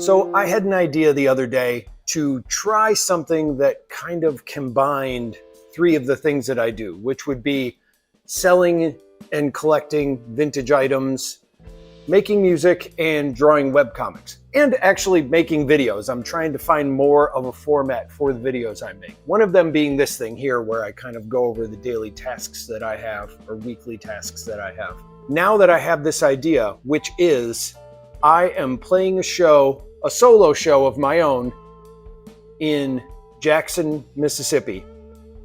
So I had an idea the other day to try something that kind of combined three of the things that I do, which would be selling and collecting vintage items, making music, and drawing webcomics, and actually making videos. I'm trying to find more of a format for the videos I make. One of them being this thing here, where I kind of go over the daily tasks that I have, or weekly tasks that I have. Now that I have this idea, which is I am playing a solo show of my own in Jackson, Mississippi.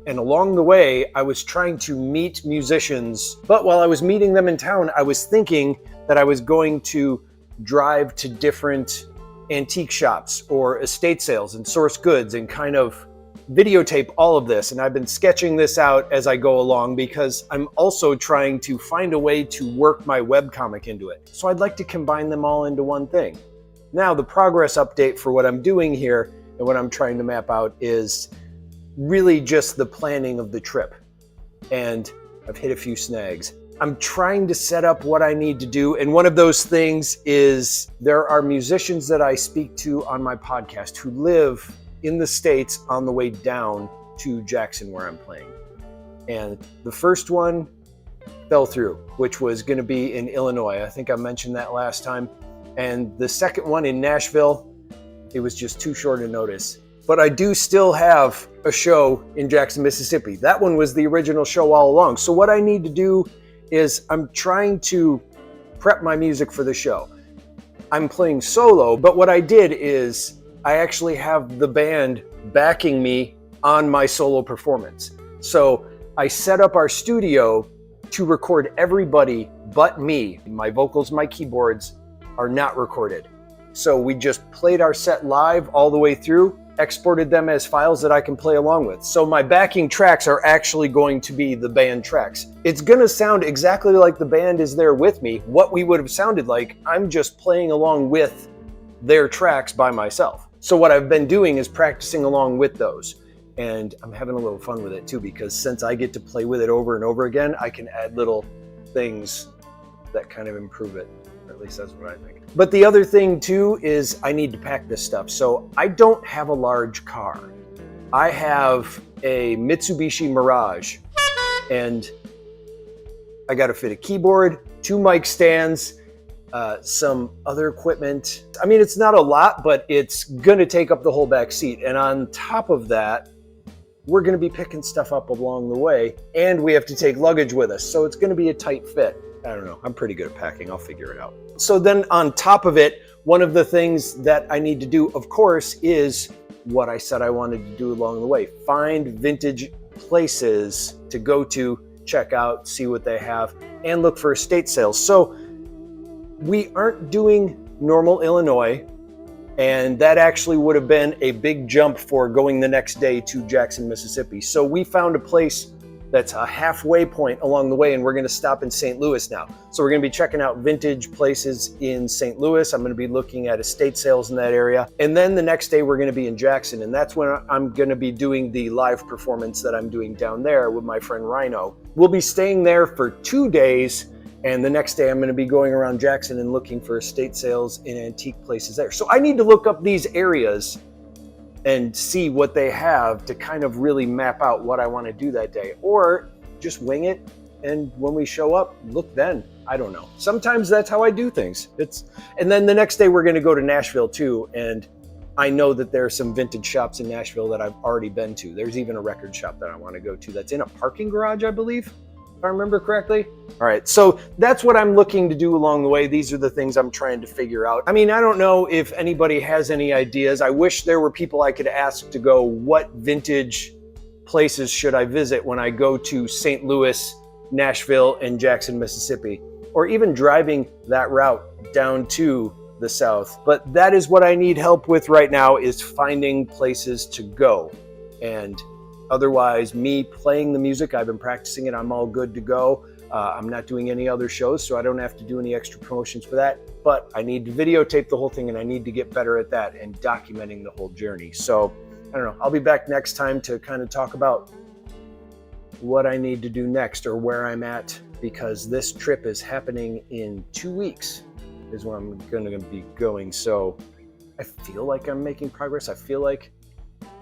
And along the way, I was trying to meet musicians, but while I was meeting them in town, I was thinking that I was going to drive to different antique shops or estate sales and source goods and kind of videotape all of this. And I've been sketching this out as I go along because I'm also trying to find a way to work my webcomic into it. So I'd like to combine them all into one thing. Now, the progress update for what I'm doing here and what I'm trying to map out is really just the planning of the trip. And I've hit a few snags. I'm trying to set up what I need to do. And one of those things is there are musicians that I speak to on my podcast who live in the States on the way down to Jackson where I'm playing. And the first one fell through, which was going to be in Illinois. I think I mentioned that last time. And the second one in Nashville, it was just too short a notice. But I do still have a show in Jackson, Mississippi. That one was the original show all along. So what I need to do is I'm trying to prep my music for the show. I'm playing solo, but what I did is I actually have the band backing me on my solo performance. So I set up our studio to record everybody but me. My vocals, my keyboards are not recorded. So we just played our set live all the way through, exported them as files that I can play along with. So my backing tracks are actually going to be the band tracks. It's gonna sound exactly like the band is there with me, what we would have sounded like. I'm just playing along with their tracks by myself. So what I've been doing is practicing along with those. And I'm having a little fun with it too, because since I get to play with it over and over again, I can add little things that kind of improve it. Or at least that's what I think. But the other thing too is I need to pack this stuff. So I don't have a large car. I have a Mitsubishi Mirage, and I got to fit a keyboard, 2 mic stands, some other equipment. I mean, it's not a lot, but it's going to take up the whole back seat. And on top of that, we're going to be picking stuff up along the way, and we have to take luggage with us. So it's going to be a tight fit. I don't know. I'm pretty good at packing. I'll figure it out. So then on top of it, one of the things that I need to do, of course, is what I said I wanted to do along the way. Find vintage places to go to, check out, see what they have, and look for estate sales. So we aren't doing normal Illinois, and that actually would have been a big jump for going the next day to Jackson, Mississippi. So we found a place that's a halfway point along the way, and we're going to stop in St. Louis now. So we're going to be checking out vintage places in St. Louis. I'm going to be looking at estate sales in that area. And then the next day we're going to be in Jackson, and that's when I'm going to be doing the live performance that I'm doing down there with my friend Rhino. We'll be staying there for 2 days, and the next day I'm going to be going around Jackson and looking for estate sales in antique places there. So I need to look up these areas and see what they have to kind of really map out what I want to do that day, or just wing it. And when we show up, look then. I don't know. Sometimes that's how I do things. And then the next day we're going to go to Nashville too. And I know that there are some vintage shops in Nashville that I've already been to. There's even a record shop that I want to go to that's in a parking garage, I believe, if I remember correctly. All right, so that's what I'm looking to do along the way. These are the things I'm trying to figure out. I mean, I don't know if anybody has any ideas. I wish there were people I could ask to go, what vintage places should I visit when I go to St. Louis, Nashville, and Jackson, Mississippi, or even driving that route down to the South. But that is what I need help with right now, is finding places to go. And otherwise, me playing the music, I've been practicing it, I'm all good to go. I'm not doing any other shows, so I don't have to do any extra promotions for that. But I need to videotape the whole thing, and I need to get better at that and documenting the whole journey. So, I don't know, I'll be back next time to kind of talk about what I need to do next or where I'm at, because this trip is happening in 2 weeks is when I'm going to be going. So I feel like I'm making progress. I feel like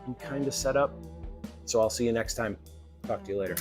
I'm kind of set up. So I'll see you next time. Talk to you later.